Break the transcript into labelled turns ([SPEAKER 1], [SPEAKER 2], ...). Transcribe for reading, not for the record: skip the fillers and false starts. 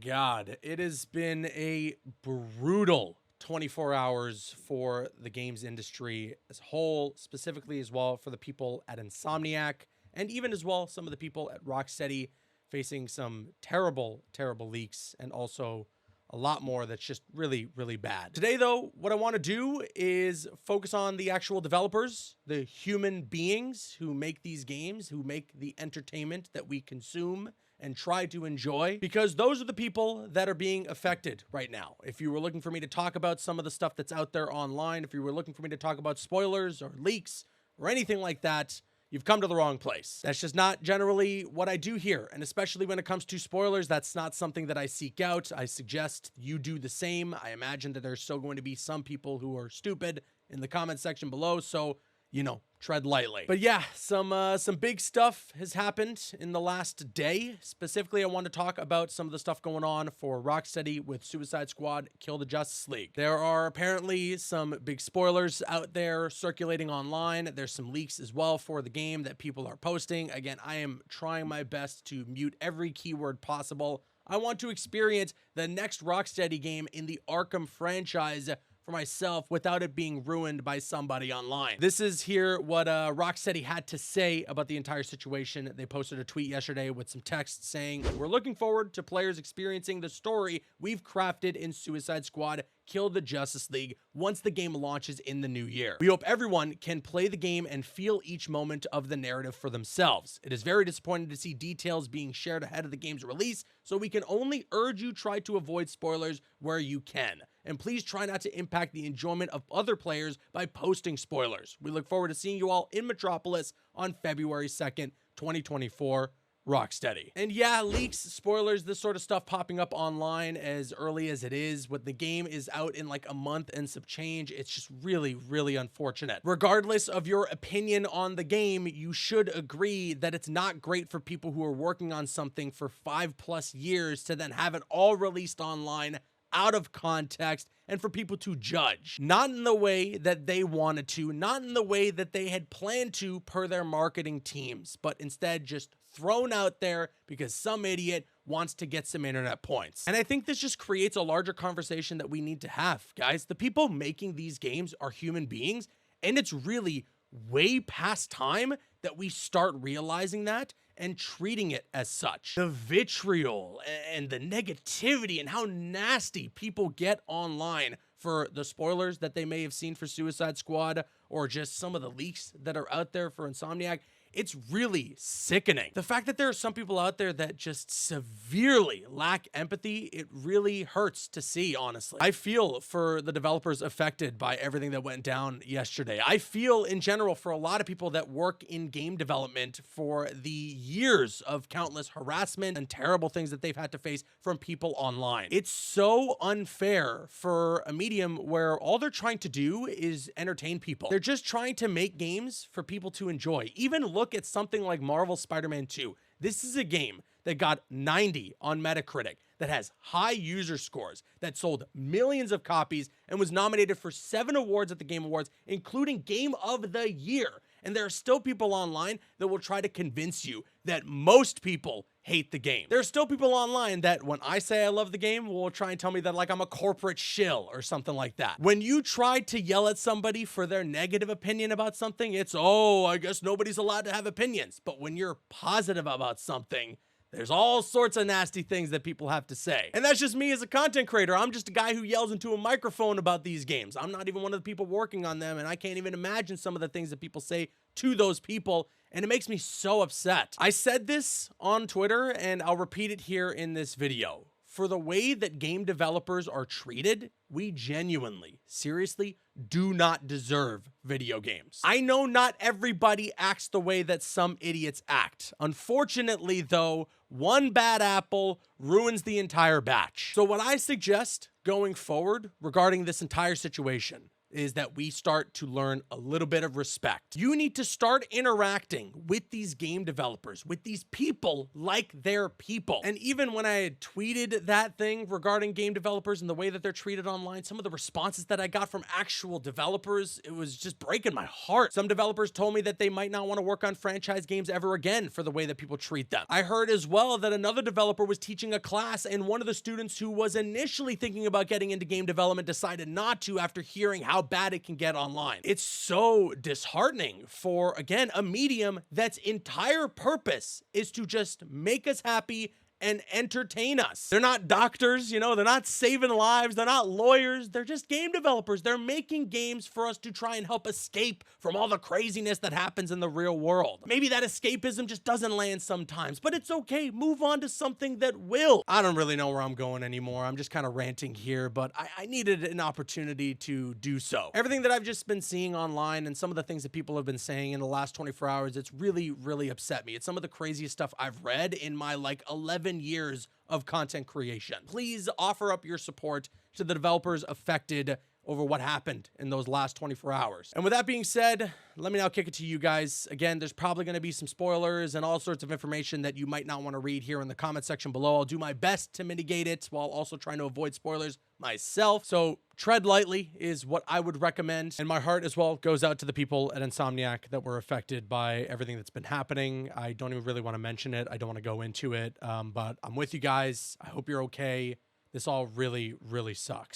[SPEAKER 1] God. It has been a brutal 24 hours for the games industry as a whole, specifically as well for the people at Insomniac, and even as well some of the people at Rocksteady facing some terrible, terrible leaks, and also a lot more that's just really, really bad. Today, though, what I want to do is focus on the actual developers, the human beings who make these games, who make the entertainment that we consume and try to enjoy, because those are the people that are being affected right now. If you were looking for me to talk about some of the stuff that's out there online, if you were looking for me to talk about spoilers or leaks or anything like that, you've come to the wrong place. That's just not generally what I do here. And especially when it comes to spoilers, that's not something that I seek out. I suggest you do the same. I imagine that there's still going to be some people who are stupid in the comment section below. So, you know, tread lightly. But yeah, some big stuff has happened in the last day. Specifically, I want to talk about some of the stuff going on for Rocksteady with Suicide Squad Kill the Justice League. There are apparently some big spoilers out there circulating online. There's some leaks as well for the game that people are posting. Again, I am trying my best to mute every keyword possible. I want to experience the next Rocksteady game in the Arkham franchise for myself without it being ruined by somebody online. This is here what Rocksteady had to say about the entire situation. They posted a tweet yesterday with some text saying, "We're looking forward to players experiencing the story we've crafted in Suicide Squad Kill the Justice League once the game launches in the new year. We hope everyone can play the game and feel each moment of the narrative for themselves. It is very disappointing to see details being shared ahead of the game's release, so we can only urge you try to avoid spoilers where you can. And please try not to impact the enjoyment of other players by posting spoilers. We look forward to seeing you all in Metropolis on February 2nd, 2024. Rocksteady." And yeah, leaks, spoilers, this sort of stuff popping up online as early as it is. When the game is out in like a month and some change, it's just really, really unfortunate. Regardless of your opinion on the game, you should agree that it's not great for people who are working on something for 5+ years to then have it all released online out of context and for people to judge. Not in the way that they wanted to, not in the way that they had planned to per their marketing teams, but instead just thrown out there because some idiot wants to get some internet points. And I think this just creates a larger conversation that we need to have, guys. The people making these games are human beings, and it's really way past time that we start realizing that and treating it as such. The vitriol and the negativity and how nasty people get online for the spoilers that they may have seen for Suicide Squad or just some of the leaks that are out there for Insomniac, it's really sickening. The fact that there are some people out there that just severely lack empathy, it really hurts to see, honestly. I feel for the developers affected by everything that went down yesterday. I feel in general for a lot of people that work in game development for the years of countless harassment and terrible things that they've had to face from people online. It's so unfair for a medium where all they're trying to do is entertain people. They're just trying to make games for people to enjoy. Even look at something like Marvel's Spider-Man 2. This is a game that got 90 on Metacritic, that has high user scores, that sold millions of copies, and was nominated for 7 awards at the Game Awards, including Game of the Year. And there are still people online that will try to convince you that most people hate the game. There are still people online that when I say I love the game will try and tell me that like I'm a corporate shill or something like that. When you try to yell at somebody for their negative opinion about something, it's, oh, I guess nobody's allowed to have opinions. But when you're positive about something, there's all sorts of nasty things that people have to say. And that's just me as a content creator. I'm just a guy who yells into a microphone about these games. I'm not even one of the people working on them, and I can't even imagine some of the things that people say to those people, and it makes me so upset. I said this on Twitter, and I'll repeat it here in this video. For the way that game developers are treated, we genuinely, seriously, do not deserve video games. I know not everybody acts the way that some idiots act. Unfortunately, though, one bad apple ruins the entire batch. So what I suggest going forward regarding this entire situation is that we start to learn a little bit of respect. You need to start interacting with these game developers, with these people like they're people. And even when I had tweeted that thing regarding game developers and the way that they're treated online, some of the responses that I got from actual developers, it was just breaking my heart. Some developers told me that they might not want to work on franchise games ever again for the way that people treat them. I heard as well that another developer was teaching a class, and one of the students who was initially thinking about getting into game development decided not to after hearing how bad it can get online. It's so disheartening for, again, a medium that's entire purpose is to just make us happy and entertain us. They're not doctors, you know, they're not saving lives, they're not lawyers, they're just game developers. They're making games for us to try and help escape from all the craziness that happens in the real world. Maybe that escapism just doesn't land sometimes, but it's okay. Move on to something that will. I don't really know where I'm going anymore. I'm just kind of ranting here, but I needed an opportunity to do so. Everything that I've just been seeing online and some of the things that people have been saying in the last 24 hours, it's really, really upset me. It's some of the craziest stuff I've read in my 11 years of content creation. Please offer up your support to the developers affected over what happened in those last 24 hours. And with that being said, let me now kick it to you guys. Again, there's probably going to be some spoilers and all sorts of information that you might not want to read here in the comment section below. I'll do my best to mitigate it while also trying to avoid spoilers myself. So tread lightly is what I would recommend. And my heart as well goes out to the people at Insomniac that were affected by everything that's been happening. I don't even really want to mention it. I don't want to go into it, but I'm with you guys. I hope you're okay. This all really, really sucks.